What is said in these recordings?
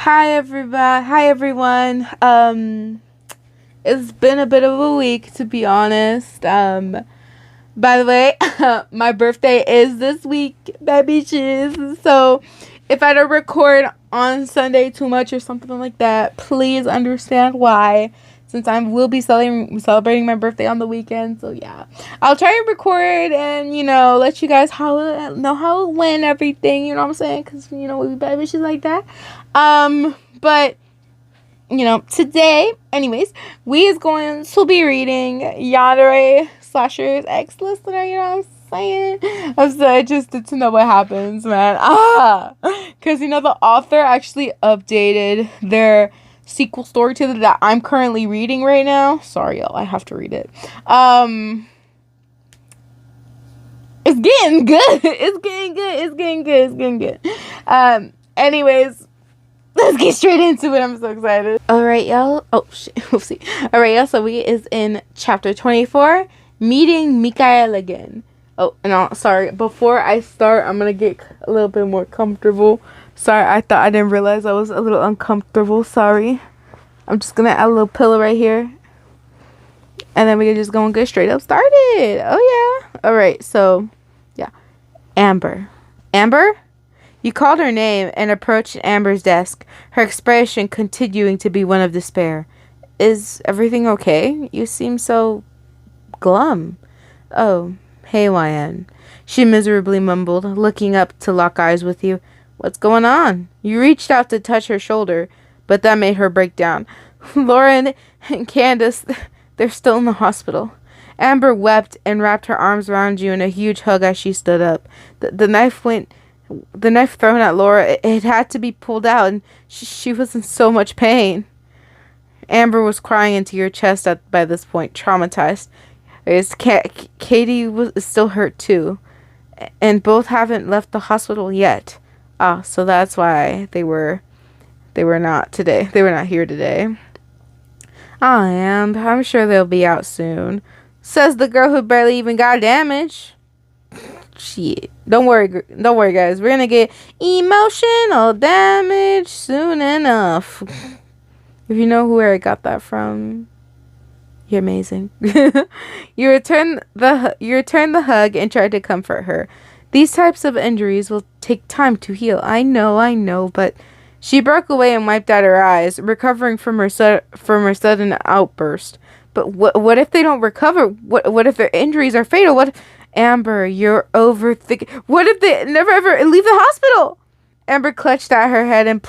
Hi everybody. Hi everyone. It's been a bit of a week, to be honest. By the way, my birthday is this week, baby cheese. So if I don't record on Sunday too much or something like that, please understand why. Since I will be celebrating my birthday on the weekend, so yeah, I'll try and record and let you guys know how it went, everything. You know what I'm saying? Because we be bad bitches like that. But today, anyways, we is going to be reading Yandere Slasher's ex-listener. You know what I'm saying? I'm so interested to know what happens, man. Because the author actually updated their sequel story to that I'm currently reading right now. Sorry, y'all, I have to read it. It's getting good. It's getting good. Anyways, let's get straight into it. I'm so excited. Alright, y'all. Oh, shit. Oopsie. Alright, y'all. So we is in chapter 24, meeting Mikael again. Oh, no, sorry. Before I start, I'm going to get a little bit more comfortable. Sorry, I didn't realize I was a little uncomfortable. Sorry. I'm just going to add a little pillow right here. And then we can just go and get straight up started. Oh, yeah. Alright, so, yeah. Amber. Amber? You called her name and approached Amber's desk, her expression continuing to be one of despair. Is everything okay? You seem so glum. Oh, hey, YN. She miserably mumbled, looking up to lock eyes with you. What's going on? You reached out to touch her shoulder, but that made her break down. Lauren and Candace, they're still in the hospital. Amber wept and wrapped her arms around you in a huge hug as she stood up. The knife thrown at Laura, it had to be pulled out, and she was in so much pain. Amber was crying into your chest by this point, traumatized. Katie was still hurt too, and both haven't left the hospital yet. So that's why they were not today. They were not here today. I'm sure they'll be out soon. Says the girl who barely even got damage. Shit. Don't worry, guys. We're gonna get emotional damage soon enough. If you know where I got that from, you're amazing. You returned the hug and tried to comfort her. These types of injuries will take time to heal. I know, but she broke away and wiped out her eyes, recovering from her sudden outburst. But what if they don't recover? What if their injuries are fatal? What? Amber, you're overthinking. What if they never ever leave the hospital? Amber clutched at her head and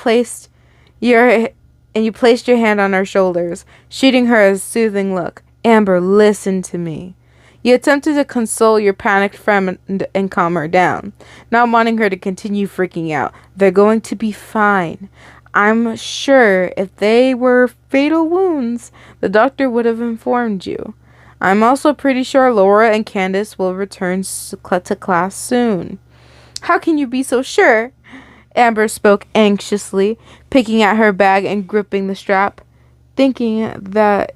you placed your hand on her shoulders, shooting her a soothing look. Amber, listen to me. You attempted to console your panicked friend and calm her down, not wanting her to continue freaking out. They're going to be fine. I'm sure if they were fatal wounds, the doctor would have informed you. I'm also pretty sure Laura and Candace will return to class soon. How can you be so sure? Amber spoke anxiously, picking at her bag and gripping the strap. Thinking that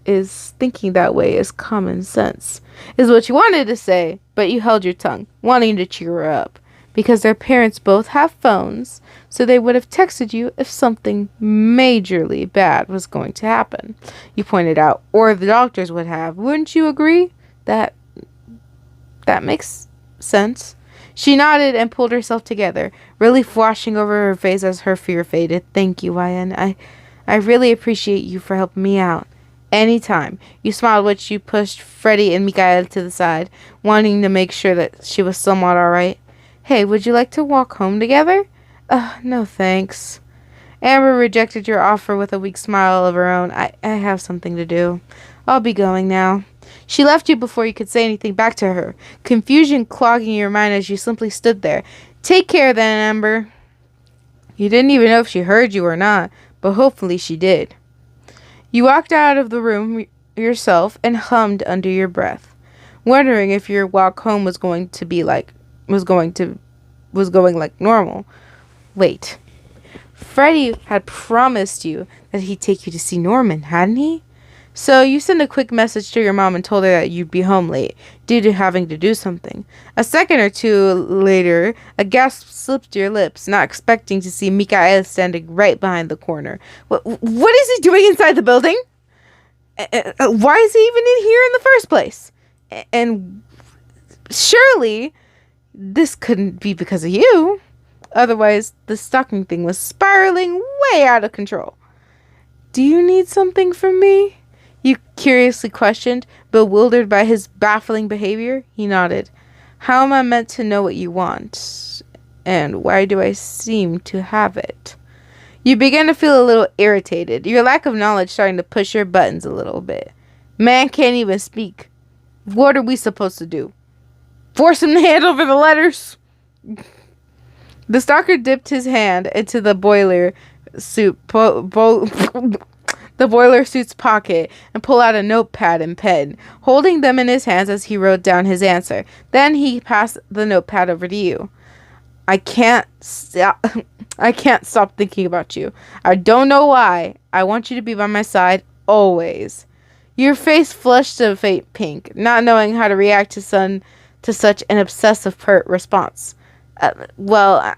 way is common sense, is what you wanted to say, but you held your tongue, wanting to cheer her up. Because their parents both have phones, so they would have texted you if something majorly bad was going to happen, you pointed out, or the doctors would have. Wouldn't you agree? That makes sense. She nodded and pulled herself together, relief washing over her face as her fear faded. Thank you, YN. I really appreciate you for helping me out. Anytime. You smiled which you pushed Freddy and Mikael to the side, wanting to make sure that she was somewhat alright. Hey, would you like to walk home together? No thanks. Amber rejected your offer with a weak smile of her own. I have something to do. I'll be going now. She left you before you could say anything back to her, confusion clogging your mind as you simply stood there. Take care then, Amber. You didn't even know if she heard you or not, but hopefully she did. You walked out of the room yourself and hummed under your breath, wondering if your walk home was going like normal. Wait. Freddy had promised you that he'd take you to see Norman, hadn't he? So you sent a quick message to your mom and told her that you'd be home late due to having to do something. A second or two later, a gasp slipped your lips, not expecting to see Mikael standing right behind the corner. What is he doing inside the building? Why is he even in here in the first place? And surely this couldn't be because of you. Otherwise, the stalking thing was spiraling way out of control. Do you need something from me? You curiously questioned, bewildered by his baffling behavior. He nodded. How am I meant to know what you want? And why do I seem to have it? You began to feel a little irritated, your lack of knowledge starting to push your buttons a little bit. Man can't even speak. What are we supposed to do? Force him to hand over the letters? The stalker dipped his hand into the boiler suit's pocket and pulled out a notepad and pen, holding them in his hands as he wrote down his answer. Then he passed the notepad over to you. I can't stop thinking about you. I don't know why. I want you to be by my side always. Your face flushed to a faint pink, not knowing how to react to such an obsessive pert response. Well,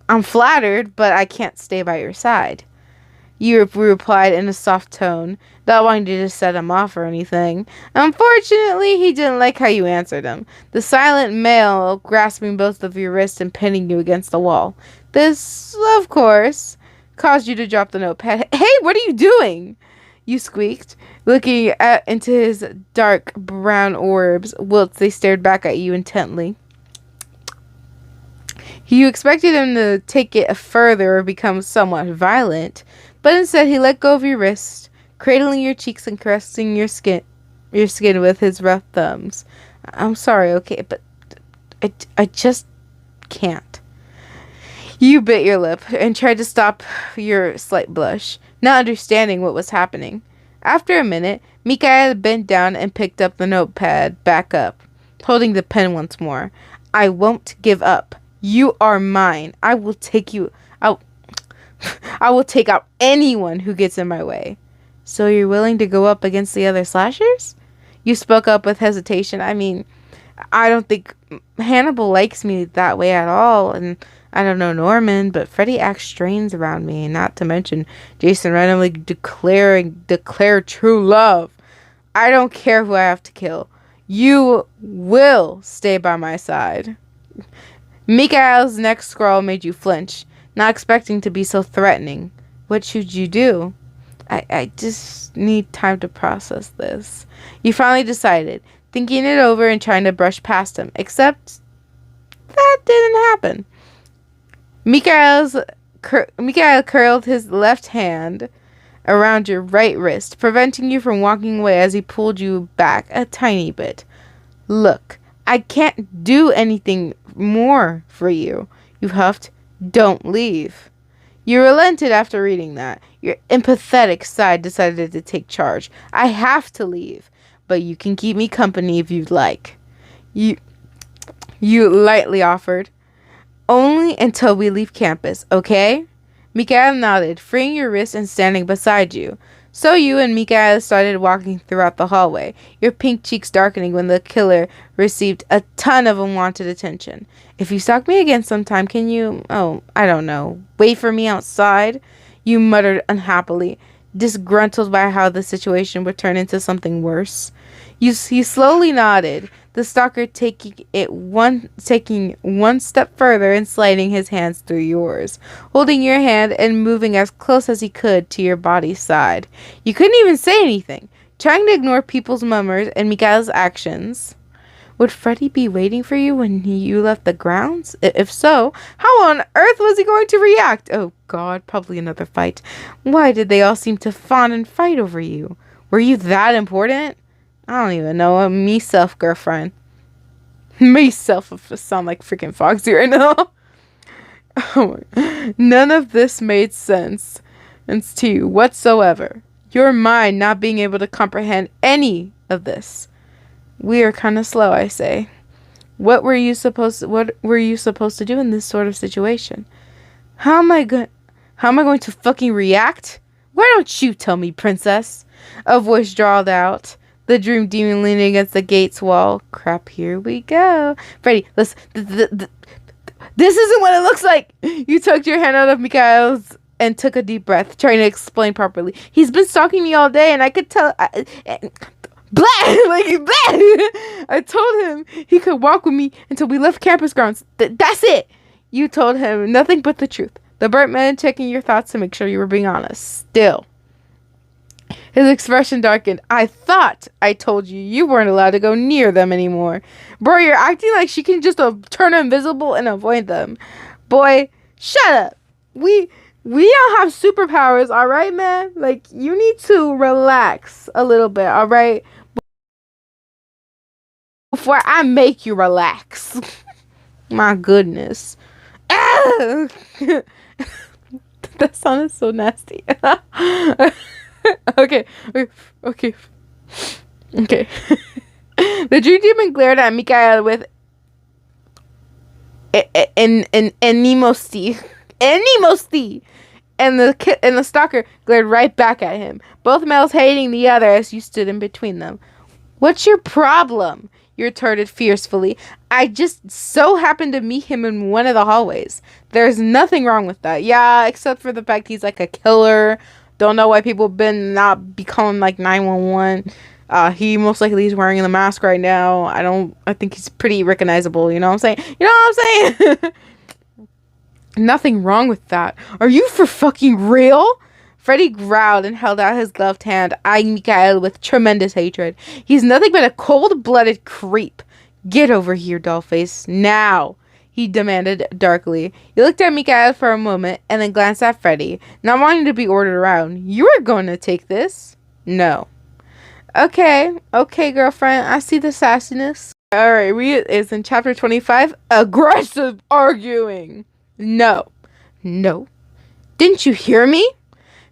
I'm flattered, but I can't stay by your side. You replied in a soft tone, not wanting to just set him off or anything. Unfortunately, he didn't like how you answered him, the silent male grasping both of your wrists and pinning you against the wall. This, of course, caused you to drop the notepad. Hey, what are you doing? You squeaked, looking into his dark brown orbs, whilst they stared back at you intently. You expected him to take it further or become somewhat violent, but instead he let go of your wrist, cradling your cheeks and caressing your skin with his rough thumbs. I'm sorry, okay, but I just can't. You bit your lip and tried to stop your slight blush, not understanding what was happening. After a minute, Mikael bent down and picked up the notepad back up, holding the pen once more. I won't give up. You are mine. I will take out anyone who gets in my way. So you're willing to go up against the other slashers? You spoke up with hesitation. I mean, I don't think Hannibal likes me that way at all, and I don't know Norman, but Freddy acts strange around me, not to mention Jason randomly declare true love. I don't care who I have to kill. You will stay by my side. Mikael's next scrawl made you flinch, not expecting to be so threatening. What should you do? I just need time to process this. You finally decided, thinking it over and trying to brush past him, except that didn't happen. Mikael curled his left hand around your right wrist, preventing you from walking away as he pulled you back a tiny bit. Look, I can't do anything more for you, you huffed. Don't leave. You relented after reading that. Your empathetic side decided to take charge. I have to leave, but you can keep me company if you'd like. You lightly offered. Only until we leave campus, okay? Mikael nodded, freeing your wrist and standing beside you. So you and Mikael started walking throughout the hallway, your pink cheeks darkening when the killer received a ton of unwanted attention. If you stalk me again sometime, can you, I don't know, wait for me outside? You muttered unhappily, disgruntled by how the situation would turn into something worse. He slowly nodded, the stalker taking one step further and sliding his hands through yours, holding your hand and moving as close as he could to your body's side. You couldn't even say anything, trying to ignore people's murmurs and Mikael's actions. Would Freddy be waiting for you when you left the grounds? If so, how on earth was he going to react? Oh God, probably another fight. Why did they all seem to fawn and fight over you? Were you that important? I don't even know. Me-self, girlfriend. Me-self, if I sound like freaking Foxy right now. None of this made sense to you whatsoever. Your mind not being able to comprehend any of this. We are kind of slow, I say. What were you supposed to do in this sort of situation? How am I going to fucking react? Why don't you tell me, princess? A voice drawled out. The dream demon leaning against the gate's wall. Crap, here we go. Freddy, listen. This isn't what it looks like. You took your hand out of Mikhail's and took a deep breath, trying to explain properly. He's been stalking me all day, and I could tell... Blah! Like, blah! I told him he could walk with me until we left campus grounds. That's it! You told him nothing but the truth. The burnt man checking your thoughts to make sure you were being honest. Still. His expression darkened. I thought I told you you weren't allowed to go near them anymore. Bro, you're acting like she can just turn invisible and avoid them. Boy, shut up. We don't have superpowers, alright, man? Like, you need to relax a little bit, alright? Before I make you relax. My goodness. That sounded so nasty. Okay. The dream demon glared at Mikhail with animosity. And the stalker glared right back at him, both males hating the other as you stood in between them. What's your problem? You retorted fiercely. I just so happened to meet him in one of the hallways. There's nothing wrong with that. Yeah, except for the fact he's like a killer. Don't know why people been not be calling like 911. He most likely is wearing the mask right now. I think he's pretty recognizable, you know what I'm saying? Nothing wrong with that. Are you for fucking real? Freddy growled and held out his gloved hand, eyeing Mikhail with tremendous hatred. He's nothing but a cold-blooded creep. Get over here, dollface. Now, he demanded darkly. He looked at Mikhail for a moment and then glanced at Freddy, not wanting to be ordered around. You are going to take this? No. Okay, girlfriend. I see the sassiness. Alright, it's in chapter 25. Aggressive arguing. No. Didn't you hear me?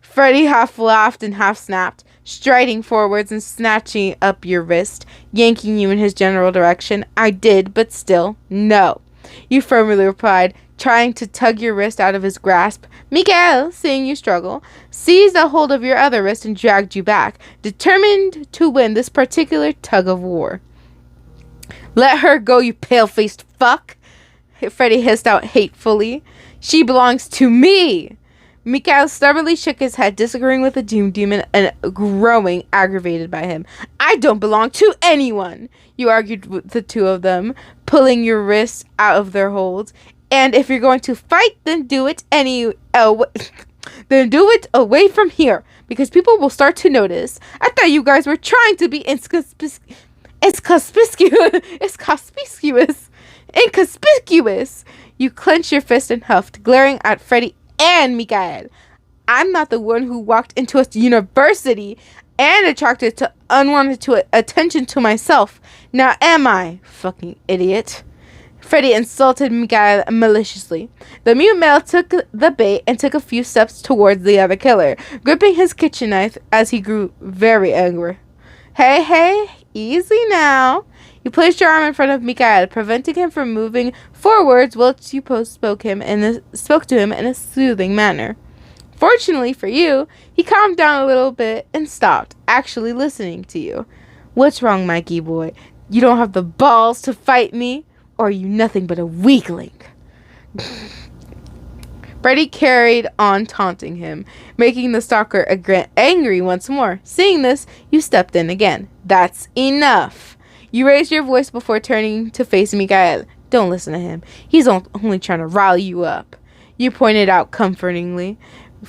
Freddy half laughed and half snapped, striding forwards and snatching up your wrist, yanking you in his general direction. I did, but still, no. You firmly replied, trying to tug your wrist out of his grasp. Mikhail, seeing you struggle, seized a hold of your other wrist and dragged you back, determined to win this particular tug of war. Let her go, you pale-faced fuck, Freddy hissed out hatefully. She belongs to me. Mikhail stubbornly shook his head, disagreeing with the Doom Demon and growing aggravated by him. I don't belong to anyone, you argued with the two of them, pulling your wrists out of their holds. And if you're going to fight, then do it then do it away from here, because people will start to notice. I thought you guys were trying to be inconspicuous. You clenched your fist and huffed, glaring at Freddy and Mikhail. I'm not the one who walked into a university and attracted to unwanted attention to myself. Now am I, fucking idiot? Freddy insulted Mikhail maliciously. The mute male took the bait and took a few steps towards the other killer, gripping his kitchen knife as he grew very angry. Hey, easy now. You placed your arm in front of Mikhail, preventing him from moving forwards whilst you spoke to him in a soothing manner. Fortunately for you, he calmed down a little bit and stopped, actually listening to you. What's wrong, Mikey boy? You don't have the balls to fight me? Or are you nothing but a weakling? Freddy carried on taunting him, making the stalker angry once more. Seeing this, you stepped in again. That's enough. You raised your voice before turning to face Mikhail. Don't listen to him. He's only trying to rile you up. You pointed out comfortingly.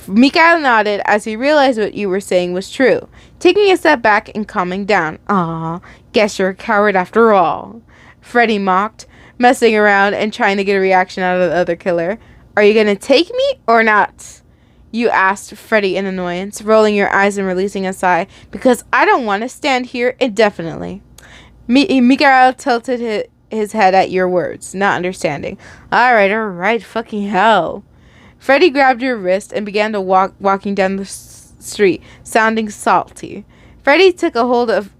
Mikhail nodded as he realized what you were saying was true, taking a step back and calming down. Aw, guess you're a coward after all. Freddy mocked, messing around and trying to get a reaction out of the other killer. Are you gonna take me or not? You asked Freddy in annoyance, rolling your eyes and releasing a sigh, because I don't want to stand here indefinitely. Mikhail tilted his head at your words, not understanding. Alright, fucking hell. Freddy grabbed your wrist and began to walking down the street, sounding salty. Mikhail took a hold of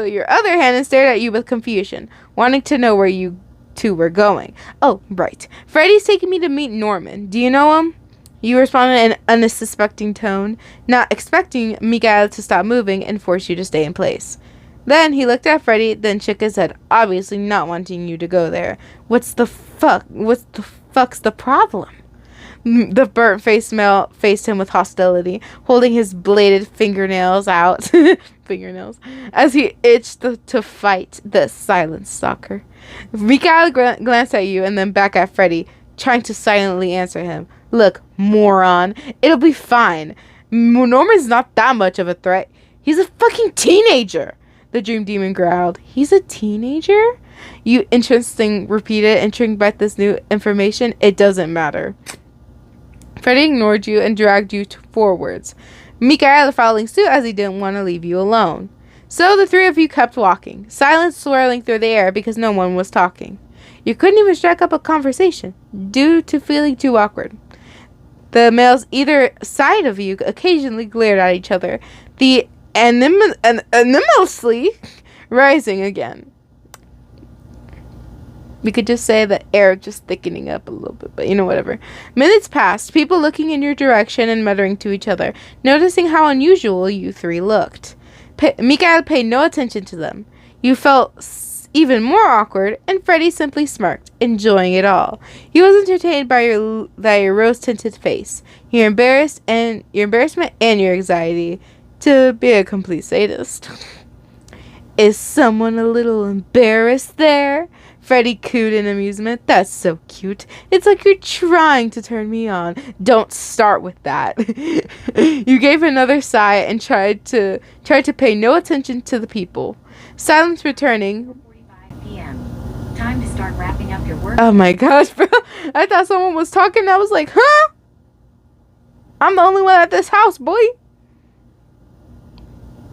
your other hand and stared at you with confusion, wanting to know where you two were going. Oh, right. Freddy's taking me to meet Norman. Do you know him? You responded in an unsuspecting tone, not expecting Mikael to stop moving and force you to stay in place. Then he looked at Freddy, then shook his head, obviously not wanting you to go there. What's the fuck's the problem? The burnt face male faced him with hostility, holding his bladed fingernails out, as he itched to fight the silent stalker. Mikael glanced at you and then back at Freddy, trying to silently answer him. Look, moron, it'll be fine. Norman's not that much of a threat. He's a fucking teenager. The dream demon growled. He's a teenager? You interesting repeated, intrigued by this new information. It doesn't matter. Freddy ignored you and dragged you forwards, Mikael following suit as he didn't want to leave you alone. So the three of you kept walking, silence swirling through the air because no one was talking. You couldn't even strike up a conversation, due to feeling too awkward. The males either side of you occasionally glared at each other, the anonymously rising again. We could just say the air just thickening up a little bit, but whatever. Minutes passed, people looking in your direction and muttering to each other, noticing how unusual you three looked. Mikael paid no attention to them. You felt even more awkward, and Freddy simply smirked, enjoying it all. He was entertained by your rose-tinted face, your embarrassment and your anxiety to be a complete sadist. Is someone a little embarrassed there? Freddy cooed in amusement. That's so cute. It's like you're trying to turn me on. Don't start with that. You gave another sigh and tried to pay no attention to the people. Silence returning. 45 p.m. Time to start wrapping up your work. Oh my gosh, bro. I thought someone was talking. I was like, huh? I'm the only one at this house, boy.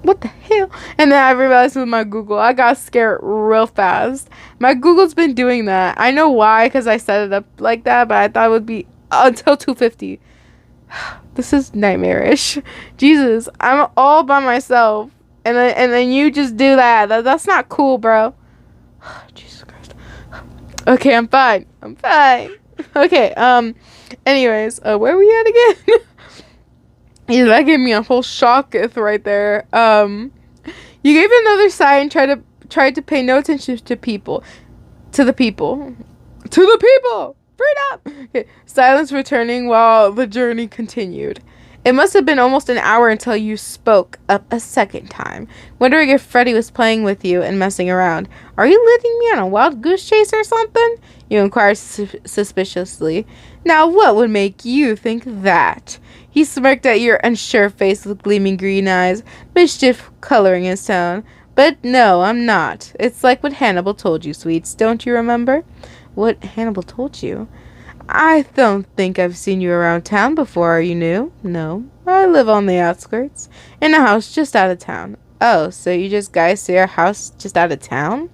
What the hell? And then I realized with my Google, I got scared real fast. My Google's been doing that. I know why, because I set it up like that, but I thought it would be until 2:50. This is nightmarish. Jesus, I'm all by myself, and then you just do that. That's not cool, bro. Jesus Christ. Okay, I'm fine. Okay. Anyways, where were we at again? Yeah, that gave me a whole shock right there. You gave another sigh and tried to pay no attention to the people. Freed up. Okay. Silence returning while the journey continued. It must have been almost an hour until you spoke up a second time, wondering if Freddy was playing with you and messing around. Are you leading me on a wild goose chase or something? You inquired suspiciously. Now, what would make you think that? He smirked at your unsure face with gleaming green eyes, mischief coloring his tone. But no, I'm not. It's like what Hannibal told you, sweets. Don't you remember? What Hannibal told you? I don't think I've seen you around town before. Are you new? No. I live on the outskirts, in a house just out of town. Oh, so you just guys see our house just out of town?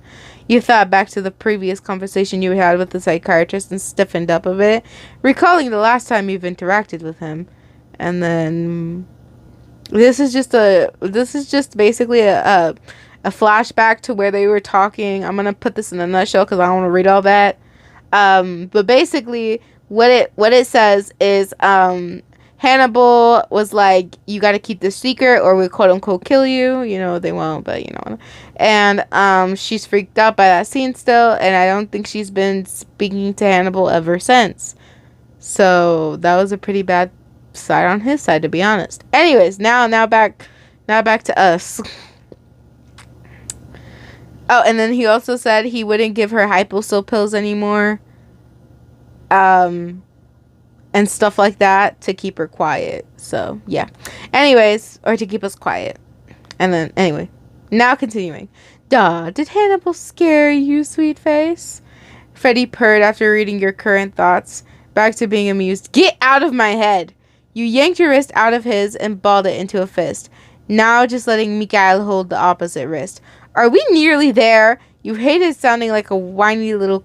You thought back to the previous conversation you had with the psychiatrist and stiffened up a bit, recalling the last time you've interacted with him. And then this is just basically a flashback to where they were talking. I'm gonna put this in a nutshell because I don't want to read all that. But basically, what it says is Hannibal was like, you got to keep this secret or we'll quote unquote kill you. They won't, but And she's freaked out by that scene still, and I don't think she's been speaking to Hannibal ever since. So that was a pretty bad side on his side, to be honest. Anyways, now back to us. Oh, and then he also said he wouldn't give her hyposil pills anymore, and stuff like that to keep her quiet. So yeah. Anyways, or to keep us quiet. And then anyway, now continuing. Duh, did Hannibal scare you, sweet face? Freddy purred after reading your current thoughts, back to being amused. Get out of my head! You yanked your wrist out of his and balled it into a fist, now just letting Mikael hold the opposite wrist. Are we nearly there? You hated sounding like a whiny little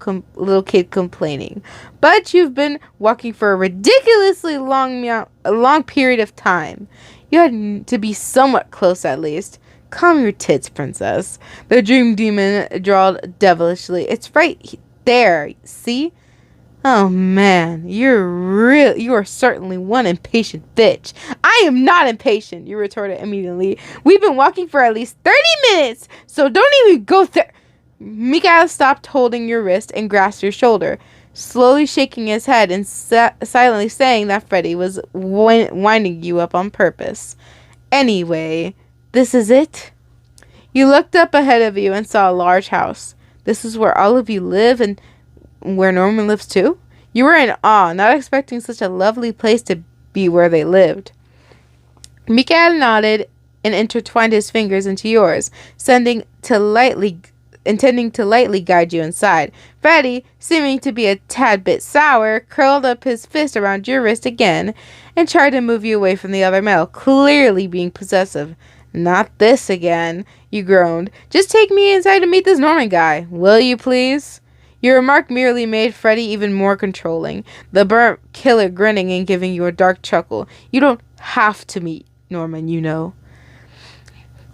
kid complaining, but you've been walking for a ridiculously long period of time. You had to be somewhat close at least. Calm your tits, princess. The dream demon drawled devilishly. It's right there, see? Oh man, you are certainly one impatient bitch. I am not impatient, you retorted immediately. We've been walking for at least 30 minutes, so don't even go there. Mikael stopped holding your wrist and grasped your shoulder, slowly shaking his head and silently saying that Freddy was winding you up on purpose. Anyway, this is it? You looked up ahead of you and saw a large house. This is where all of you live and where Norman lives too? You were in awe, not expecting such a lovely place to be where they lived. Mikael nodded and intertwined his fingers into yours, intending to lightly guide you inside. Freddy, seeming to be a tad bit sour, curled up his fist around your wrist again and tried to move you away from the other male, clearly being possessive. Not this again, you groaned. Just take me inside to meet this Norman guy, will you please? Your remark merely made Freddy even more controlling, the burnt killer grinning and giving you a dark chuckle. You don't have to meet Norman, you know.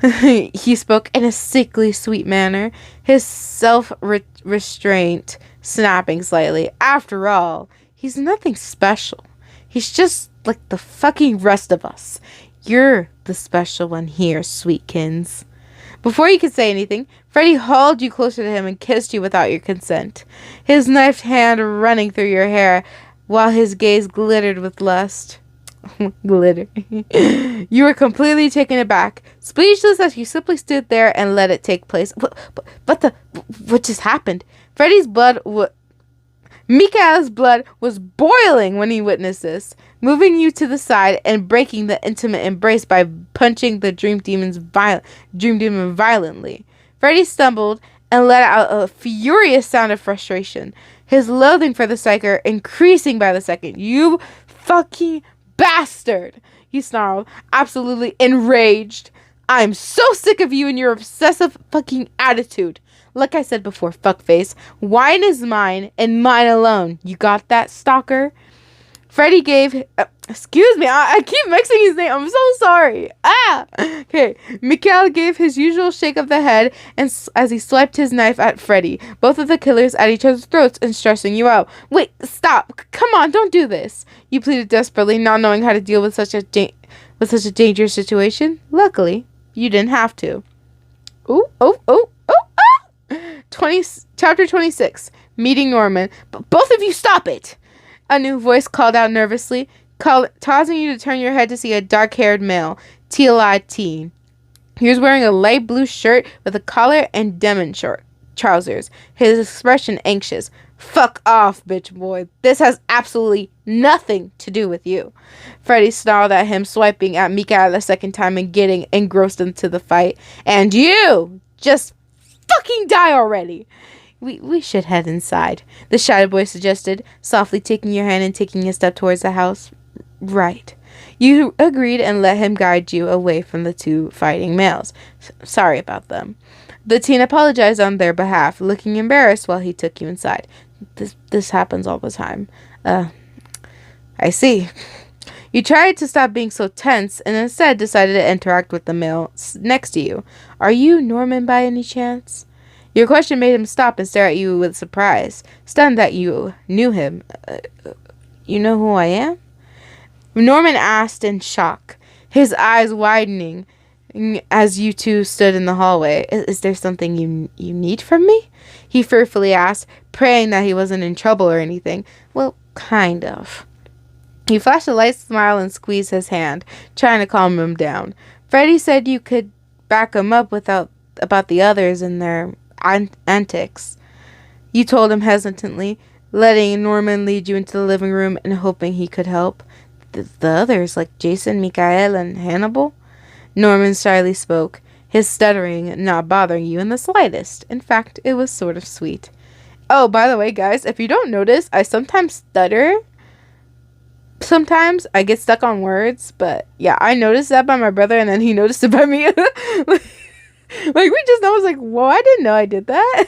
He spoke in a sickly sweet manner, his self-restraint snapping slightly. After all, he's nothing special. He's just like the fucking rest of us. You're the special one here, sweetkins. Before you could say anything, Freddy hauled you closer to him and kissed you without your consent, his knifed hand running through your hair while his gaze glittered with lust. Glitter. You were completely taken aback, speechless as you simply stood there and let it take place. What just happened? Mikael's blood was boiling when he witnessed this, moving you to the side and breaking the intimate embrace by punching the dream demon violently. Freddy stumbled and let out a furious sound of frustration, his loathing for the psyker increasing by the second. You fucking bastard, he snarled, absolutely enraged. I'm so sick of you and your obsessive fucking attitude. Like I said before, fuckface, wine is mine and mine alone. You got that, stalker? Freddy gave... excuse me, I keep mixing his name. I'm so sorry. Okay. Mikael gave his usual shake of the head and as he swiped his knife at Freddy, both of the killers at each other's throats and stressing you out. Wait, stop. Come on, don't do this. You pleaded desperately, not knowing how to deal with such a dangerous situation. Luckily, you didn't have to. Chapter 26. Meeting Norman. Both of you stop it! A new voice called out nervously, causing you to turn your head to see a dark-haired male, teal-eyed teen. He was wearing a light blue shirt with a collar and denim trousers, his expression anxious. Fuck off, bitch boy. This has absolutely nothing to do with you. Freddy snarled at him, swiping at Mikael a second time and getting engrossed into the fight. And you! Just fucking die already! We should head inside, the shadow boy suggested, softly taking your hand and taking a step towards the house. Right. You agreed and let him guide you away from the two fighting males. Sorry about them. The teen apologized on their behalf, looking embarrassed while he took you inside. This happens all the time. I see. You tried to stop being so tense and instead decided to interact with the male next to you. Are you Norman by any chance? Your question made him stop and stare at you with surprise, stunned that you knew him. You know who I am? Norman asked in shock, his eyes widening as you two stood in the hallway. Is there something you need from me? He fearfully asked, praying that he wasn't in trouble or anything. Well, kind of. He flashed a light smile and squeezed his hand, trying to calm him down. Freddy said you could back him up about the others and their antics. You told him hesitantly, letting Norman lead you into the living room and hoping he could help. The others, like Jason, Mikael, and Hannibal? Norman shyly spoke, his stuttering not bothering you in the slightest. In fact, it was sort of sweet. Oh, by the way, guys, if you don't notice, I sometimes stutter. Sometimes I get stuck on words, but yeah, I noticed that by my brother, and then he noticed it by me. Like, we just know, I was like, whoa, I didn't know I did that.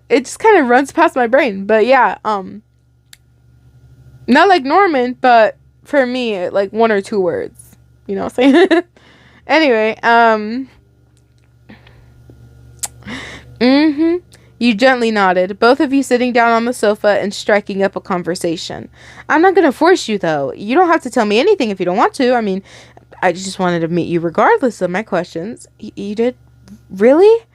It just kind of runs past my brain. But yeah, not like Norman, but for me, like one or two words. You know what I'm saying? Anyway, You gently nodded, both of you sitting down on the sofa and striking up a conversation. I'm not going to force you, though. You don't have to tell me anything if you don't want to. I mean, I just wanted to meet you regardless of my questions. You did? Really?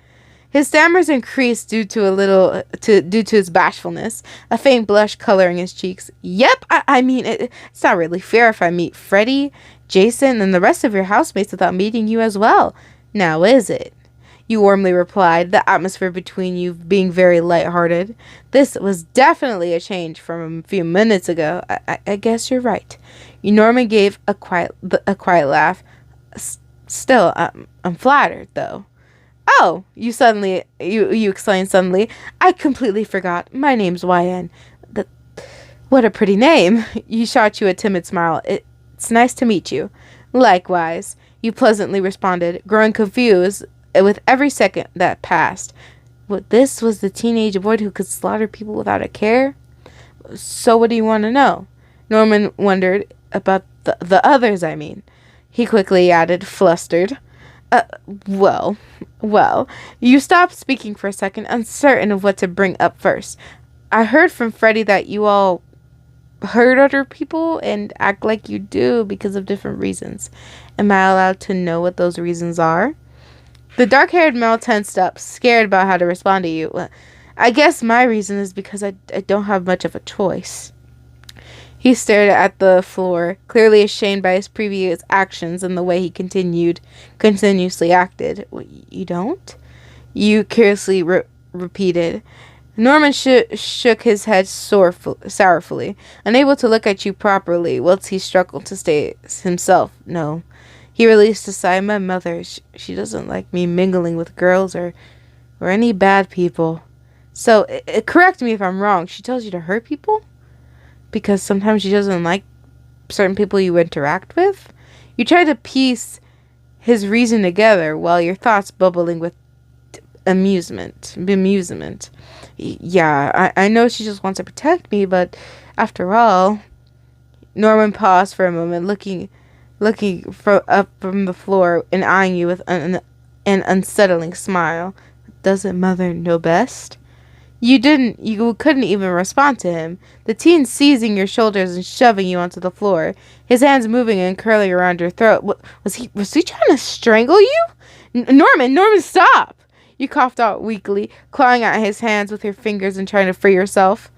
His stammers increased due to his bashfulness, a faint blush coloring his cheeks. Yep, I mean, it's not really fair if I meet Freddy, Jason, and the rest of your housemates without meeting you as well. Now, is it? You warmly replied, the atmosphere between you being very lighthearted. This was definitely a change from a few minutes ago. I guess you're right. Norman gave a quiet laugh. Still, I'm flattered, though. Oh, you exclaimed suddenly. I completely forgot. My name's YN. What a pretty name. You shot you a timid smile. It's nice to meet you. Likewise, you pleasantly responded, growing confused with every second that passed. What, this was the teenage boy who could slaughter people without a care? So what do you want to know? Norman wondered about the others, I mean. He quickly added, flustered. Well, you stopped speaking for a second, uncertain of what to bring up first. I heard from Freddy that you all hurt other people and act like you do because of different reasons. Am I allowed to know what those reasons are? The dark-haired male tensed up, scared about how to respond to you. I guess my reason is because I don't have much of a choice. He stared at the floor, clearly ashamed by his previous actions and the way he continuously acted. You don't? You curiously repeated. Norman shook his head sorrowfully, unable to look at you properly, whilst he struggled to stay himself. No. He released a sigh. My mother, she doesn't like me mingling with girls or any bad people. So, correct me if I'm wrong. She tells you to hurt people? Because sometimes she doesn't like certain people you interact with? You try to piece his reason together while your thoughts bubbling with bemusement. Yeah, I know she just wants to protect me, but after all... Norman paused for a moment, looking up from the floor and eyeing you with an unsettling smile. Doesn't Mother know best? You couldn't even respond to him. The teen seizing your shoulders and shoving you onto the floor, his hands moving and curling around your throat. Was he trying to strangle you? Norman, stop! You coughed out weakly, clawing at his hands with your fingers and trying to free yourself.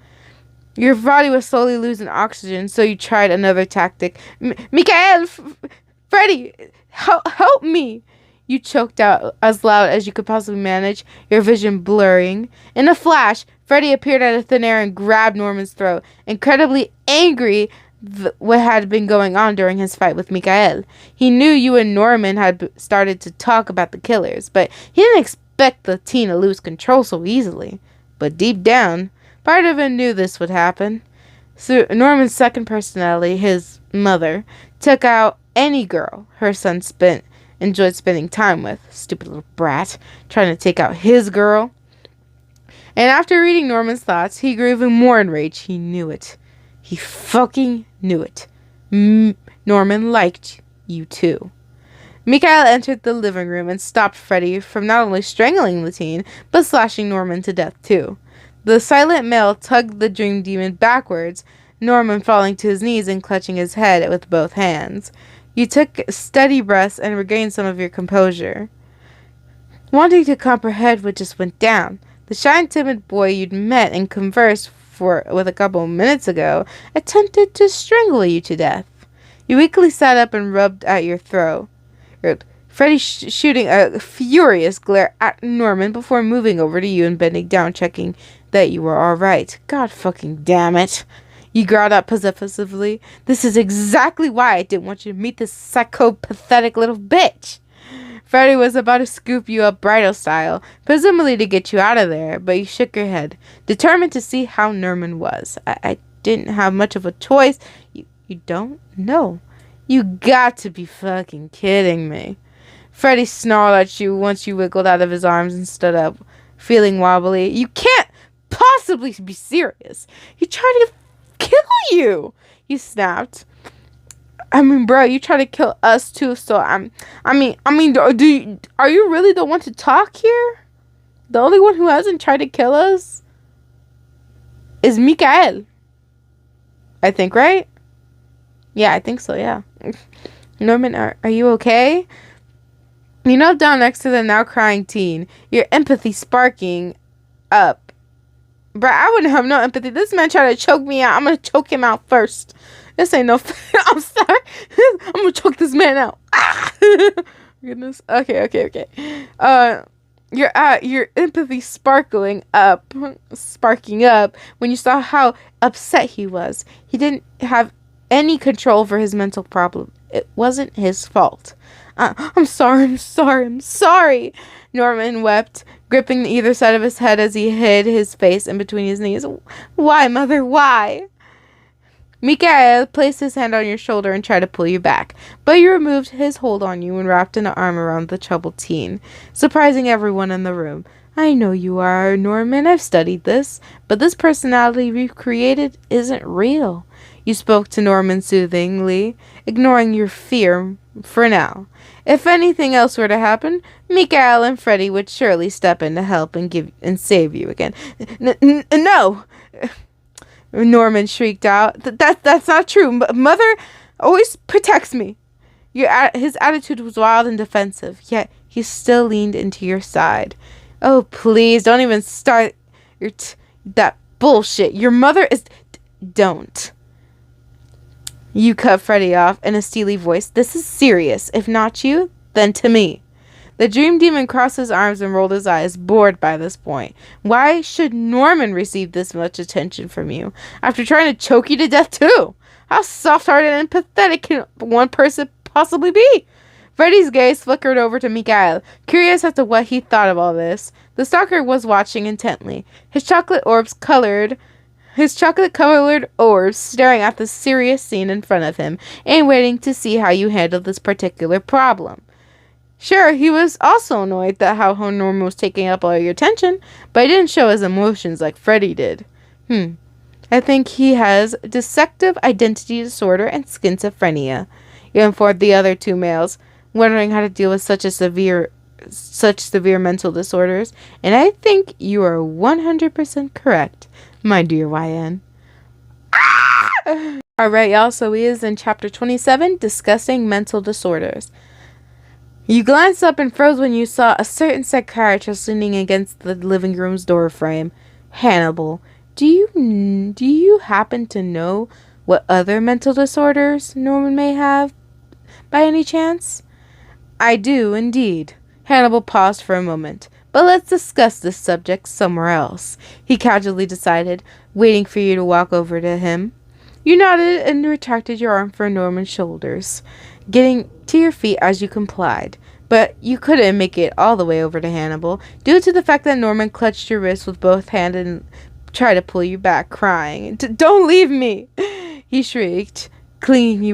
Your body was slowly losing oxygen, so you tried another tactic. Mikael! Freddy! Help me! You choked out as loud as you could possibly manage, your vision blurring. In a flash, Freddy appeared out of thin air and grabbed Norman's throat, incredibly angry what had been going on during his fight with Mikael. He knew you and Norman had started to talk about the killers, but he didn't expect the teen to lose control so easily. But deep down, part of him knew this would happen. So Norman's second personality, his mother, took out any girl her son enjoyed spending time with. Stupid little brat, trying to take out his girl. And after reading Norman's thoughts, he grew even more enraged. He knew it. He fucking knew it. Norman liked you too. Mikael entered the living room and stopped Freddy from not only strangling the teen, but slashing Norman to death too. The silent male tugged the dream demon backwards, Norman falling to his knees and clutching his head with both hands. You took steady breaths and regained some of your composure. Wanting to comprehend what just went down, the shy and timid boy you'd met and conversed with a couple minutes ago attempted to strangle you to death. You weakly sat up and rubbed at your throat. Freddy shooting a furious glare at Norman before moving over to you and bending down, checking that you were alright. God fucking damn it. You growled out possessively. This is exactly why I didn't want you to meet this psychopathetic little bitch. Freddy was about to scoop you up bridal style, presumably to get you out of there, but you shook your head, determined to see how Norman was. I didn't have much of a choice. You don't know. You got to be fucking kidding me. Freddy snarled at you once you wiggled out of his arms and stood up, feeling wobbly. You can't possibly be serious. He tried to kill you, you snapped. I mean, bro, you try to kill us too, so are you really the one to talk here? The only one who hasn't tried to kill us is Mikael. I think, right? Yeah, I think so, yeah. Norman, are you okay? You knelt down next to the now crying teen, your empathy sparking up. Bruh, I wouldn't have no empathy. This man tried to choke me out. I'm gonna choke him out first. This ain't no... I'm sorry. I'm gonna choke this man out. Goodness. Okay. Your empathy sparking up when you saw how upset he was. He didn't have any control over his mental problem. It wasn't his fault. I'm sorry. Norman wept, gripping either side of his head as he hid his face in between his knees. Why, mother, why? Mikael placed his hand on your shoulder and tried to pull you back, but you removed his hold on you and wrapped an arm around the troubled teen, surprising everyone in the room. I know you are, Norman. I've studied this, but this personality we've created isn't real. You spoke to Norman soothingly, ignoring your fear for now. If anything else were to happen, Mikael and Freddy would surely step in to help and save you again. No! Norman shrieked out. That's not true. Mother always protects me. His attitude was wild and defensive, yet he still leaned into your side. Oh, please, don't even start that bullshit. Your mother is... Don't. You cut Freddy off in a steely voice. This is serious. If not you, then to me. The dream demon crossed his arms and rolled his eyes, bored by this point. Why should Norman receive this much attention from you, after trying to choke you to death too? How soft-hearted and pathetic can one person possibly be? Freddy's gaze flickered over to Mikael, curious as to what he thought of all this. The stalker was watching intently, his chocolate-colored orbs staring at the serious scene in front of him and waiting to see how you handled this particular problem. Sure, he was also annoyed that how Norman was taking up all your attention, but he didn't show his emotions like Freddy did. I think he has dissective identity disorder and schizophrenia. You informed the other two males, wondering how to deal with such severe mental disorders, and I think you are 100% correct, my dear YN. Alright, y'all, so he is in chapter 27, discussing mental disorders. You glanced up and froze when you saw a certain psychiatrist leaning against the living room's door frame. Hannibal, do you happen to know what other mental disorders Norman may have, by any chance? I do, indeed. Hannibal paused for a moment. But let's discuss this subject somewhere else, he casually decided, waiting for you to walk over to him. You nodded and retracted your arm from Norman's shoulders, getting to your feet as you complied. But you couldn't make it all the way over to Hannibal, due to the fact that Norman clutched your wrist with both hands and tried to pull you back, crying. Don't leave me! He shrieked, clinging to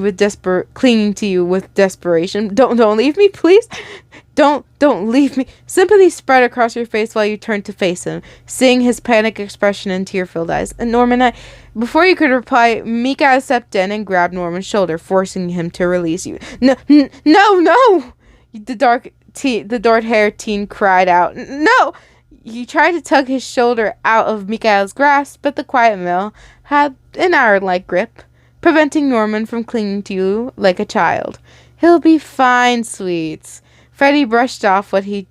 you with desperation. Don't leave me, please! Don't leave me. Sympathy spread across your face while you turned to face him, seeing his panic expression and tear-filled eyes. And Norman, before you could reply, Mika stepped in and grabbed Norman's shoulder, forcing him to release you. No! The dark-haired teen cried out. No! You tried to tug his shoulder out of Mikael's grasp, but the quiet male had an iron-like grip, preventing Norman from clinging to you like a child. He'll be fine, sweets. Freddy brushed off what he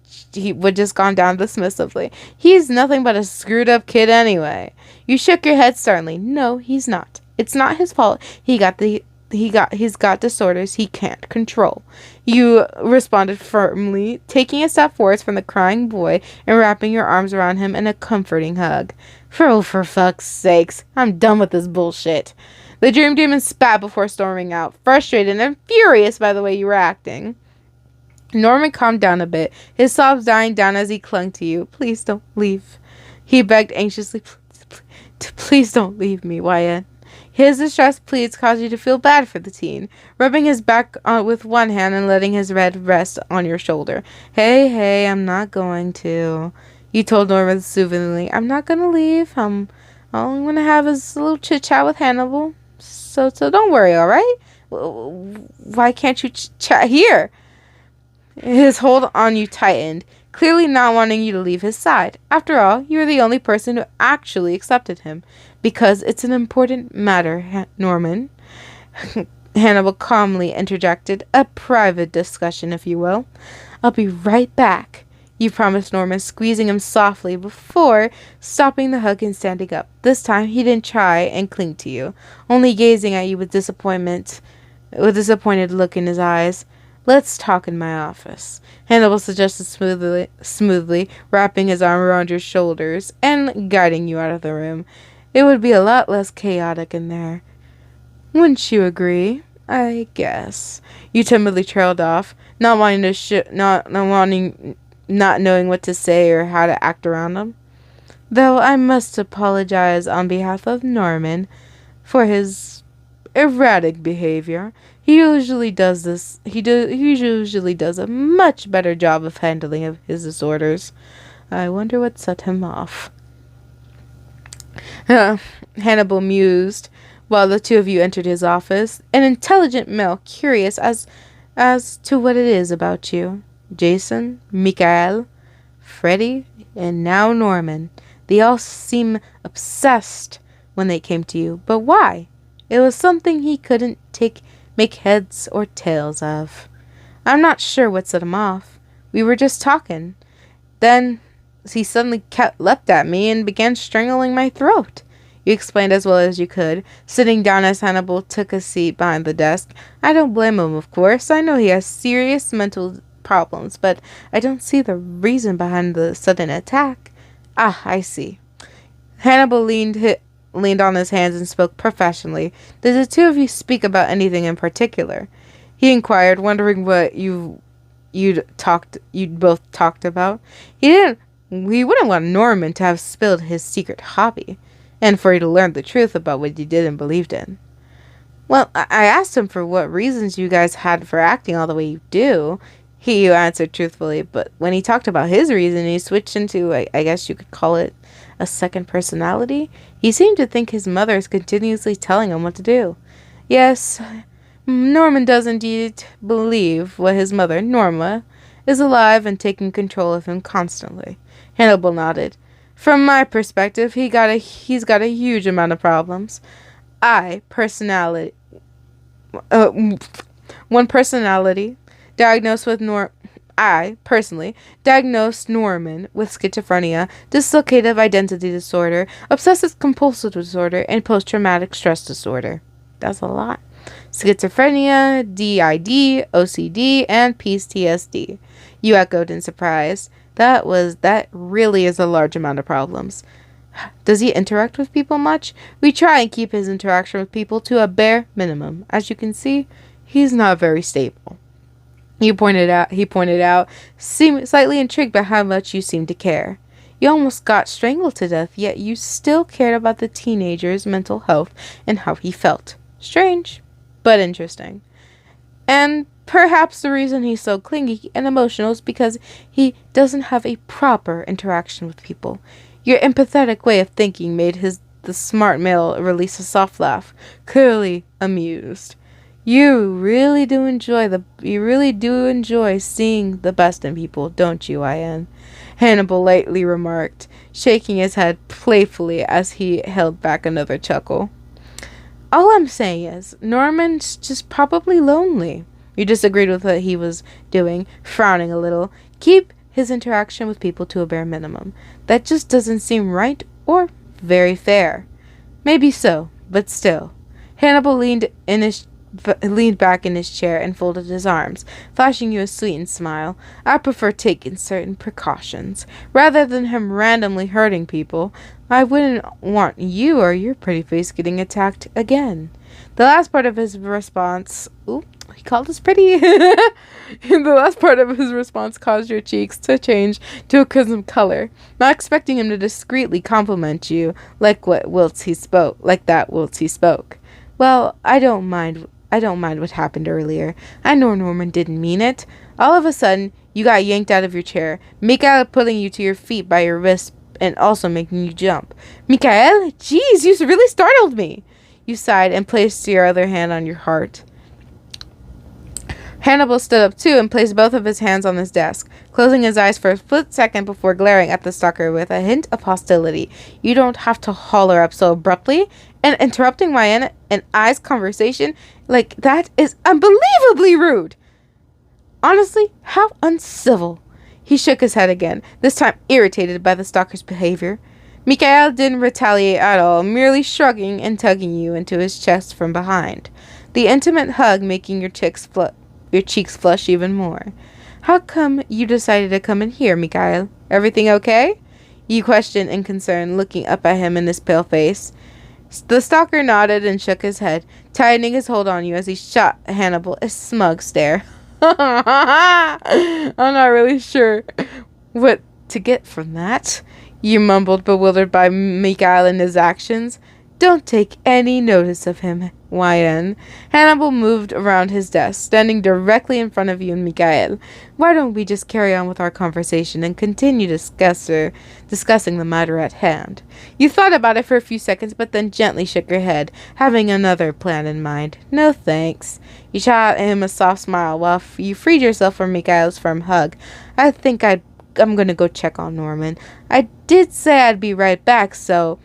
would just gone down dismissively. He's nothing but a screwed-up kid anyway. You shook your head sternly. No, he's not. It's not his fault. He's got disorders he can't control. You responded firmly, taking a step forwards from the crying boy and wrapping your arms around him in a comforting hug. For fuck's sakes, I'm done with this bullshit. The dream demon spat before storming out, frustrated and furious by the way you were acting. Norman calmed down a bit, his sobs dying down as he clung to you. Please don't leave. He begged anxiously. Please don't leave me, Wyatt. His distressed pleas caused you to feel bad for the teen, rubbing his back with one hand and letting his head rest on your shoulder. Hey, I'm not going to. You told Norman soothingly. I'm not going to leave. All I'm going to have is a little chit-chat with Hannibal. So don't worry, all right? Why can't you chat here? His hold on you tightened, clearly not wanting you to leave his side. After all, you are the only person who actually accepted him. Because it's an important matter, Norman. Hannibal calmly interjected. A private discussion, if you will. I'll be right back, you promised Norman, squeezing him softly before stopping the hug and standing up. This time he didn't try and cling to you, only gazing at you with a disappointed look in his eyes. Let's talk in my office, Hannibal suggested smoothly, wrapping his arm around your shoulders and guiding you out of the room. It would be a lot less chaotic in there. Wouldn't you agree? I guess. You timidly trailed off, not knowing what to say or how to act around him. Though I must apologize on behalf of Norman for his erratic behavior. He usually does a much better job of handling of his disorders. I wonder what set him off. Hannibal mused while the two of you entered his office. An intelligent male, curious as to what it is about you. Jason, Mikael, Freddy, and now Norman. They all seem obsessed when they came to you. But why? It was something he couldn't make heads or tails of. I'm not sure what set him off. We were just talking. Then he suddenly leapt at me and began strangling my throat. You explained as well as you could, sitting down as Hannibal took a seat behind the desk. I don't blame him, of course. I know he has serious mental problems, but I don't see the reason behind the sudden attack. Ah, I see. Hannibal leaned on his hands and spoke professionally. Did the two of you speak about anything in particular? He inquired, wondering what you'd both talked about. He wouldn't want Norman to have spilled his secret hobby, and for you to learn the truth about what you did and believed in. Well, I asked him for what reasons you guys had for acting all the way you do. He answered truthfully, but when he talked about his reason, he switched into, I guess you could call it, a second personality. He seemed to think his mother is continuously telling him what to do. Yes, Norman does indeed believe what his mother, Norma, is alive and taking control of him constantly. Hannibal nodded. From my perspective, he's got a huge amount of problems. One personality I, personally, diagnosed Norman with schizophrenia, dissociative identity disorder, obsessive compulsive disorder, and post-traumatic stress disorder. That's a lot. Schizophrenia, DID, OCD, and PTSD. You echoed in surprise. That really is a large amount of problems. Does he interact with people much? We try and keep his interaction with people to a bare minimum. As you can see, he's not very stable. He pointed out, seemed slightly intrigued by how much you seemed to care. You almost got strangled to death, yet you still cared about the teenager's mental health and how he felt. Strange, but interesting. And perhaps the reason he's so clingy and emotional is because he doesn't have a proper interaction with people. Your empathetic way of thinking made the smart male release a soft laugh, clearly amused. You really do enjoy seeing the best in people, don't you, IN? Hannibal lightly remarked, shaking his head playfully as he held back another chuckle. All I'm saying is, Norman's just probably lonely. You disagreed with what he was doing, frowning a little. Keep his interaction with people to a bare minimum. That just doesn't seem right or very fair. Maybe so, but still. Hannibal leaned back in his chair and folded his arms, flashing you a sweetened smile. I prefer taking certain precautions. Rather than him randomly hurting people, I wouldn't want you or your pretty face getting attacked again. The last part of his response... Ooh, he called us pretty. The last part of his response caused your cheeks to change to a crimson color, not expecting him to discreetly compliment you like whilst he spoke. Well, I don't mind what happened earlier. I know Norman didn't mean it. All of a sudden, you got yanked out of your chair, Mikael pulling you to your feet by your wrist and also making you jump. Mikael? Jeez, you really startled me. You sighed and placed your other hand on your heart. Hannibal stood up too and placed both of his hands on his desk, closing his eyes for a split second before glaring at the stalker with a hint of hostility. You don't have to holler up so abruptly, and interrupting my and I's conversation like that is unbelievably rude. Honestly, how uncivil. He shook his head again, this time irritated by the stalker's behavior. Mikhail didn't retaliate at all, merely shrugging and tugging you into his chest from behind, the intimate hug making your cheeks flush even more. How come you decided to come in here, Mikhail? Everything okay? You questioned in concern, looking up at him in his pale face. The stalker nodded and shook his head, tightening his hold on you as he shot Hannibal a smug stare. I'm not really sure what to get from that, you mumbled, bewildered by Mikhail and his actions. Don't take any notice of him, YN. Hannibal moved around his desk, standing directly in front of you and Mikhail. Why don't we just carry on with our conversation and continue discussing the matter at hand? You thought about it for a few seconds, but then gently shook your head, having another plan in mind. No thanks. You shot at him a soft smile while you freed yourself from Mikhail's firm hug. I think I'm gonna go check on Norman. I did say I'd be right back, so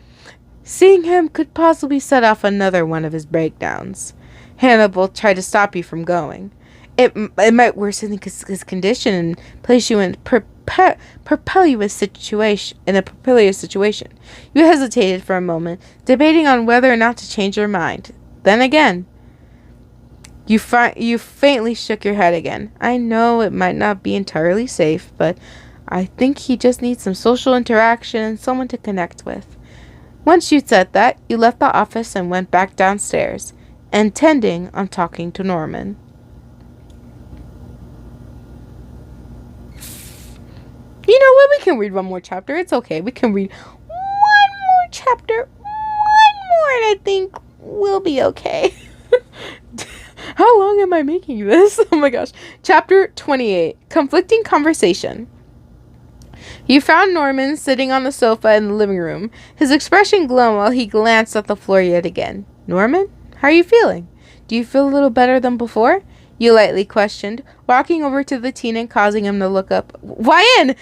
seeing him could possibly set off another one of his breakdowns. Hannibal tried to stop you from going. It might worsen his condition and place you in a perilous situation. You hesitated for a moment, debating on whether or not to change your mind. Then again, you faintly shook your head again. I know it might not be entirely safe, but I think he just needs some social interaction and someone to connect with. Once you said that, you left the office and went back downstairs, intending on talking to Norman. You know what? We can read one more chapter. It's okay. We can read one more chapter. One more, and I think we'll be okay. How long am I making this? Oh my gosh. Chapter 28. Conflicting Conversation. You found Norman sitting on the sofa in the living room, his expression glum while he glanced at the floor yet again. Norman, how are you feeling? Do you feel a little better than before? You lightly questioned, walking over to the teen and causing him to look up. Why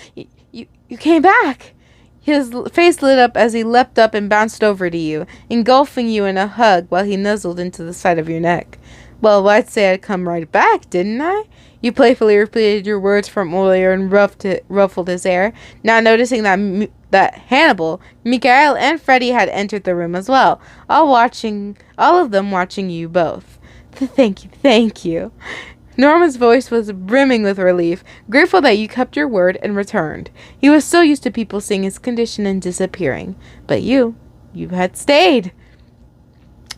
you came back. His face lit up as he leapt up and bounced over to you, engulfing you in a hug while he nuzzled into the side of your neck. Well, I'd say I'd come right back, didn't I? You playfully repeated your words from earlier and ruffled his hair, now noticing that Hannibal, Mikhail, and Freddy had entered the room as well, all of them watching you both. Thank you. Norman's voice was brimming with relief, grateful that you kept your word and returned. He was so used to people seeing his condition and disappearing. But you had stayed.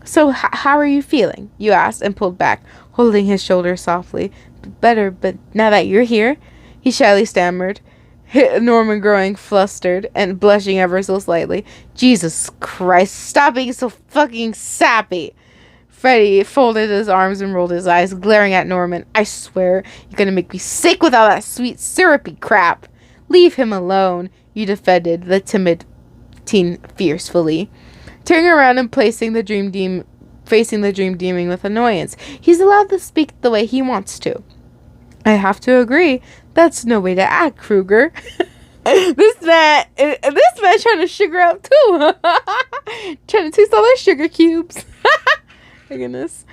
So how are you feeling? You asked and pulled back, holding his shoulder softly. Better, but now that you're here, he shyly stammered, Norman growing flustered and blushing ever so slightly. Jesus Christ, stop being so fucking sappy. Freddy folded his arms and rolled his eyes, glaring at Norman. I swear, you're gonna make me sick with all that sweet syrupy crap. Leave him alone, you defended the timid teen fiercely, turning around and facing the dream demon with annoyance. He's allowed to speak the way he wants to. I have to agree, that's no way to act, Kruger. This man trying to sugar out too. Trying to taste all those sugar cubes. My goodness.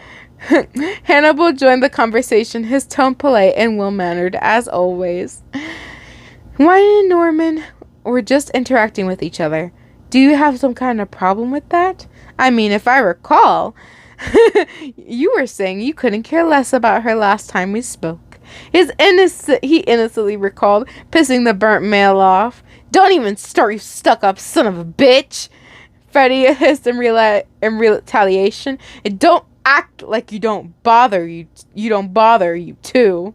Hannibal joined the conversation, his tone polite and well-mannered as always. Why and Norman were just interacting with each other. Do you have some kind of problem with that? I mean, if I recall, you were saying you couldn't care less about her last time we spoke. He innocently recalled, pissing the burnt mail off. Don't even start, you stuck-up son of a bitch. Freddy hissed in retaliation. And don't act like you don't bother you too.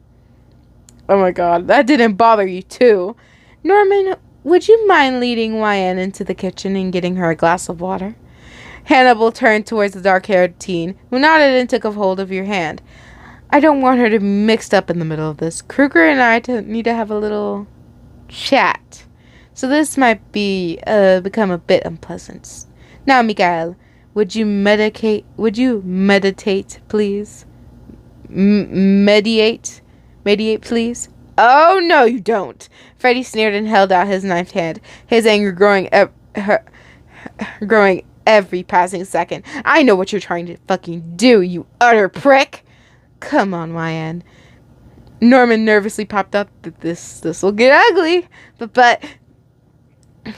Oh my god, that didn't bother you too. Norman, would you mind leading YN into the kitchen and getting her a glass of water? Hannibal turned towards the dark-haired teen, who nodded and took a hold of your hand. I don't want her to be mixed up in the middle of this. Kruger and I need to have a little chat. So this might become a bit unpleasant. Now, Mikhail, would you meditate, please? Mediate, please. Oh, no, you don't. Freddy sneered and held out his knifed hand, his anger growing every passing second. I know what you're trying to fucking do, you utter prick. Come on, YN. Norman nervously popped up that this will get ugly. But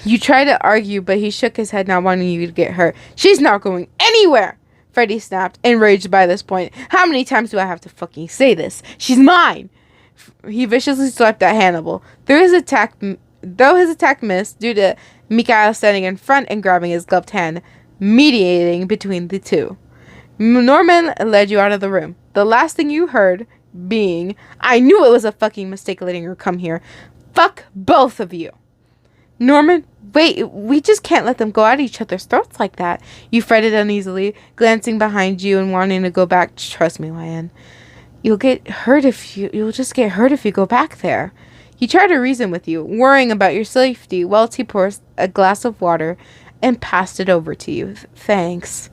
you tried to argue, but he shook his head, not wanting you to get hurt. She's not going anywhere, Freddy snapped, enraged by this point. How many times do I have to fucking say this? She's mine. He viciously swept at Hannibal. Though his attack missed due to Mikhail standing in front and grabbing his gloved hand, mediating between the two. Norman led you out of the room. The last thing you heard being, I knew it was a fucking mistake letting her come here. Fuck both of you. Norman, wait, we just can't let them go at each other's throats like that. You fretted uneasily, glancing behind you and wanting to go back. Trust me, YN. You'll just get hurt if you go back there. He tried to reason with you, worrying about your safety, whilst he pours a glass of water and passed it over to you. Thanks.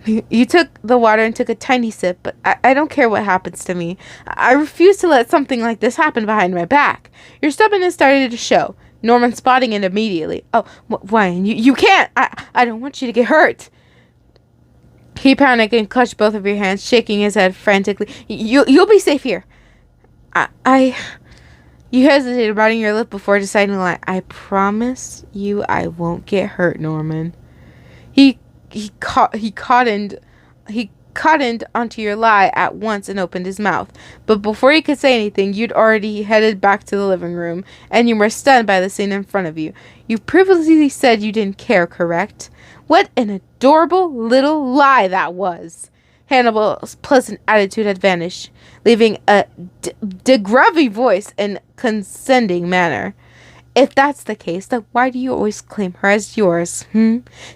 You took the water and took a tiny sip, but I don't care what happens to me. I refuse to let something like this happen behind my back. Your stubbornness started to show. Norman spotting it immediately. Oh, Wyan, you can't. I don't want you to get hurt. He panicked and clutched both of your hands, shaking his head frantically. You'll be safe here. You hesitated, biting your lip before deciding to lie. I promise you I won't get hurt, Norman. He cottoned onto your lie at once and opened his mouth. But before he could say anything, you'd already headed back to the living room, and you were stunned by the scene in front of you. You previously said you didn't care, correct? What an adorable little lie that was. Hannibal's pleasant attitude had vanished, leaving a de-gravy voice and condescending manner. If that's the case, then why do you always claim her as yours,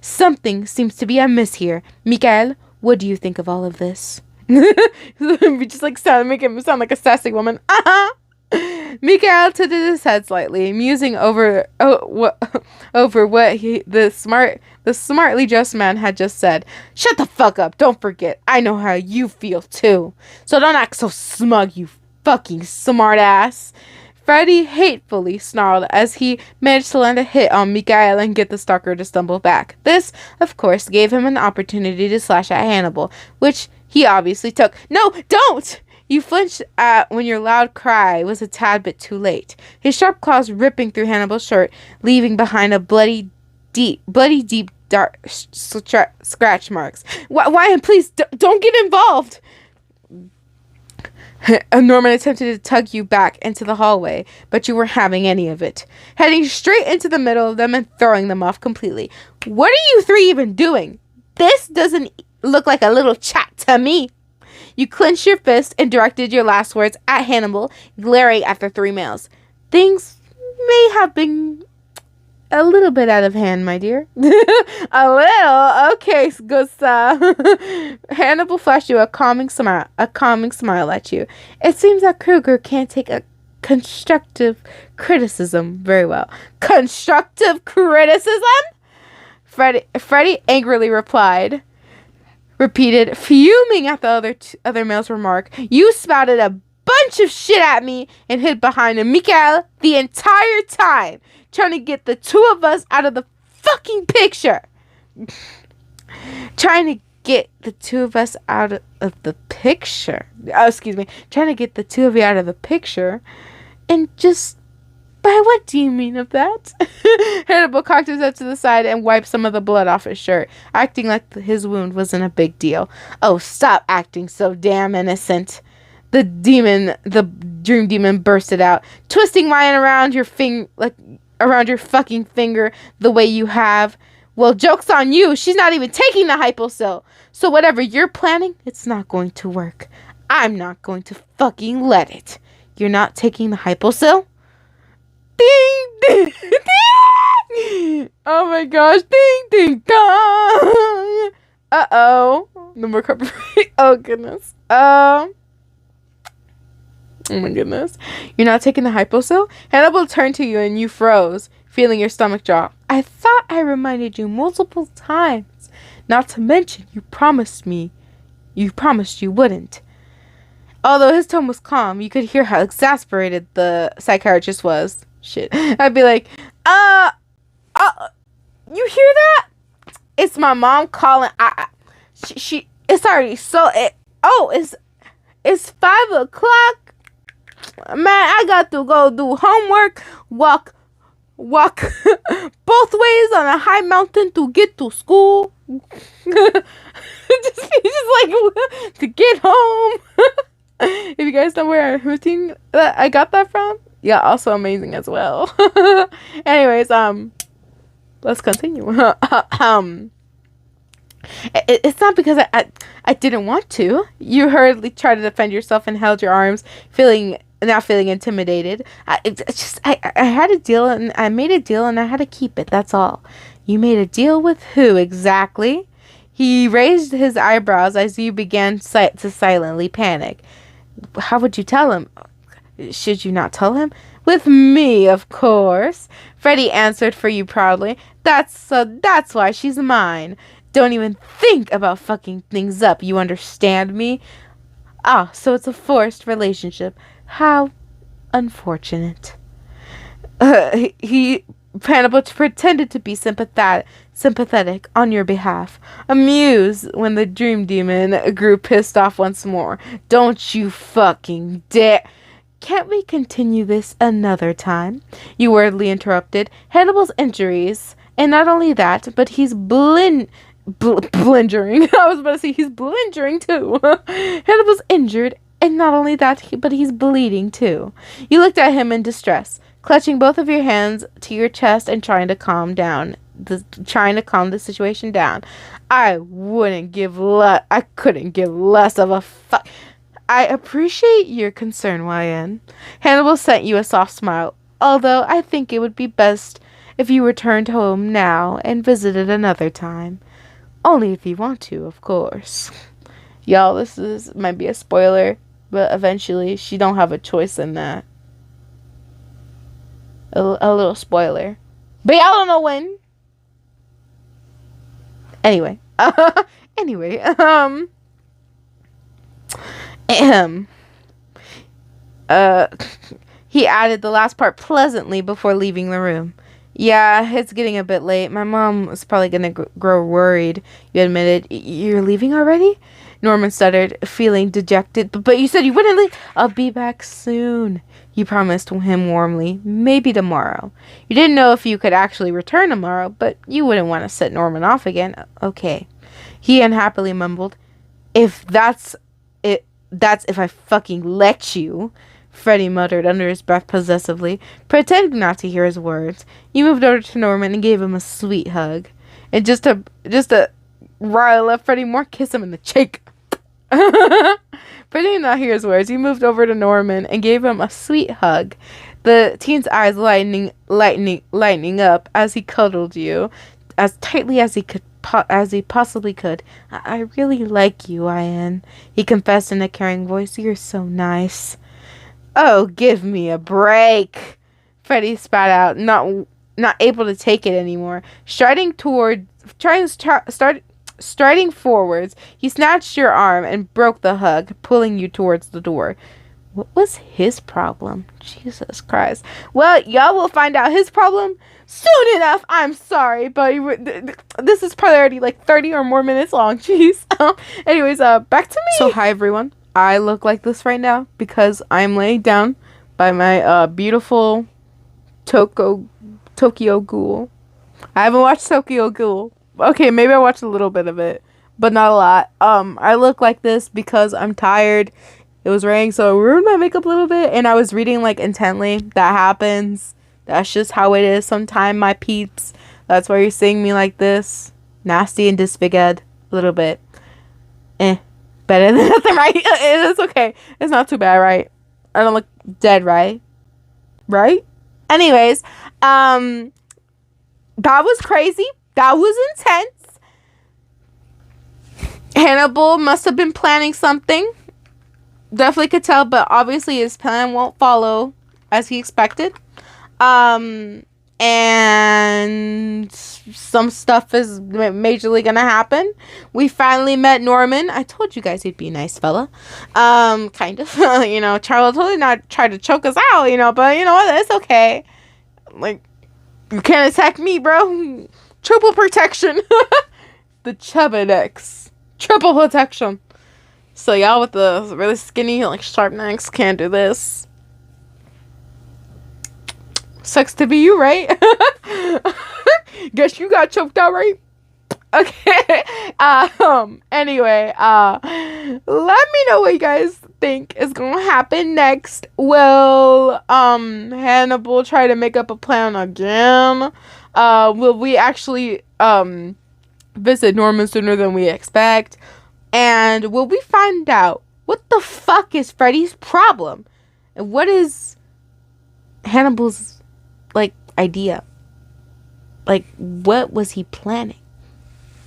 Something seems to be amiss here. Mikhail, what do you think of all of this? We just make him sound like a sassy woman. Mikhail tilted his head slightly, musing over what the smartly dressed man had just said. Shut the fuck up! Don't forget, I know how you feel too. So don't act so smug, you fucking smartass. Freddy hatefully snarled as he managed to land a hit on Mikhail and get the stalker to stumble back. This, of course, gave him an opportunity to slash at Hannibal, which he obviously took. No, don't! You flinched when your loud cry was a tad bit too late. His sharp claws ripping through Hannibal's shirt, leaving behind a bloody deep dark scratch marks. Why, please, don't get involved! Norman attempted to tug you back into the hallway, but you weren't having any of it. Heading straight into the middle of them and throwing them off completely. What are you three even doing? This doesn't look like a little chat to me. You clenched your fist and directed your last words at Hannibal, glaring at the three males. Things may have been a little bit out of hand, my dear. A little? Okay, good stuff. Hannibal flashed you a calming smile at you. It seems that Kruger can't take a constructive criticism very well. Constructive criticism? Freddy angrily repeated, fuming at the other male's remark. You spouted a bunch of shit at me and hid behind him, Mikhail, the entire time, trying to get the two of us out of the fucking picture. Trying to get the two of us out of the picture. Oh, excuse me. Trying to get the two of you out of the picture. And just, by what do you mean of that? Hannibal cocked his head to the side and wiped some of the blood off his shirt, acting like his wound wasn't a big deal. Oh, stop acting so damn innocent. The dream demon bursted out, twisting mine around your around your fucking finger the way you have. Well, joke's on you. She's not even taking the hypocell. So whatever you're planning, it's not going to work. I'm not going to fucking let it. You're not taking the hypocell? Ding, ding, ding. Oh my gosh. Ding, ding, dong. Uh-oh. No more copyright. Oh, goodness. Oh my goodness. You're not taking the hypocell? Hannibal turned to you and you froze, feeling your stomach drop. I thought I reminded you multiple times. Not to mention, you promised you wouldn't. Although his tone was calm, you could hear how exasperated the psychiatrist was. Shit. I'd be like, you hear that? It's my mom calling. She it's already it's 5 o'clock. Man, I got to go do homework, walk both ways on a high mountain to get to school. just like to get home. If you guys know where I'm routine that I got that from, yeah, also amazing as well. Anyways, let's continue. It's not because I didn't want to. You hurriedly tried to defend yourself and held your arms, not feeling intimidated. I had a deal, and I made a deal, and I had to keep it. That's all. You made a deal with who exactly? He raised his eyebrows as you began to silently panic. How would you tell him? Should you not tell him? With me, of course. Freddy answered for you proudly. That's why she's mine. Don't even think about fucking things up. You understand me? Ah, so it's a forced relationship. How unfortunate. Hannibal pretended to be sympathetic on your behalf, amused when the dream demon grew pissed off once more. Don't you fucking dare. Can't we continue this another time? You worriedly interrupted. Hannibal's injuries, and not only that, but he's blindering. I was about to say he's blindering too. Hannibal's injured, and not only that, but he's bleeding too. You looked at him in distress, clutching both of your hands to your chest and trying to calm the situation down. I couldn't give less of a fuck. I appreciate your concern, YN. Hannibal sent you a soft smile, although I think it would be best if you returned home now and visited another time. Only if you want to, of course. Y'all, might be a spoiler, but eventually she don't have a choice in that. A little spoiler. But y'all don't know when. Anyway. He added the last part pleasantly before leaving the room. Yeah, it's getting a bit late. My mom was probably gonna grow worried. You admitted. You're leaving already? Norman stuttered, feeling dejected. But you said you wouldn't leave. I'll be back soon. You promised him warmly. Maybe tomorrow. You didn't know if you could actually return tomorrow, but you wouldn't want to set Norman off again. Okay. He unhappily mumbled, If that's if I fucking let you. Freddy muttered under his breath possessively, pretending not to hear his words. You moved over to Norman and gave him a sweet hug. And just to rile up Freddy more, kiss him in the cheek. Pretending not to hear his words, you moved over to Norman and gave him a sweet hug. The teen's eyes lightening up as he cuddled you as tightly as he possibly could. I really like you, Ian. He confessed in a caring voice. You're so nice. Oh, give me a break. Freddy spat out, not able to take it anymore. Striding forwards, he snatched your arm and broke the hug, pulling you towards the door. What was his problem? Jesus Christ. Well, y'all will find out his problem soon enough. I'm sorry, but this is probably already like 30 or more minutes long. Jeez. Anyways, back to me. So, hi, everyone. I look like this right now because I'm laying down by my beautiful Tokyo Ghoul. I haven't watched Tokyo Ghoul. Okay, maybe I watched a little bit of it, but not a lot. I look like this because I'm tired. It was raining, so I ruined my makeup a little bit, and I was reading like intently. That happens. That's just how it is sometime, my peeps. That's why you're seeing me like this. Nasty and disfigured a little bit. Better than nothing, right? It's okay. It's not too bad, right? I don't look dead, right? Right? Anyways, that was crazy. That was intense. Hannibal must have been planning something. Definitely could tell, but obviously his plan won't follow as he expected. and some stuff is majorly gonna happen. We finally met Norman. I told you guys he'd be a nice fella. Kind of. You know, Charlotte totally not tried to choke us out, you know, but you know what? It's okay. Like, you can't attack me, bro. Triple protection. The Chevedex. Triple protection. So y'all with the really skinny, like, sharp necks can't do this. Sucks to be you, right? Guess you got choked out, right? Okay. Anyway, let me know what you guys think is gonna happen next. Will Hannibal try to make up a plan again? Will we actually visit Norman sooner than we expect? And will we find out what the fuck is Freddy's problem? And what is Hannibal's, like, idea? Like, what was he planning?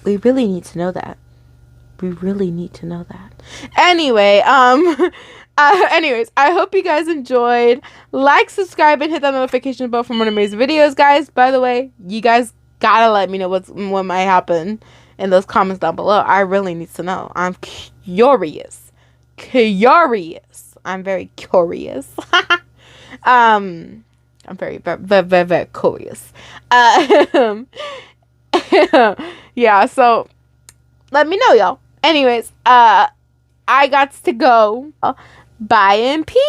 We really need to know that. We really need to know that. Anyway, anyways, I hope you guys enjoyed. Like, subscribe, and hit that notification bell for more amazing videos, guys. By the way, you guys gotta let me know what might happen in those comments down below. I really need to know. I'm curious. I'm very curious. I'm very, very, very, very curious. Yeah, so let me know, y'all. Anyways, I got to go. Bye and peace.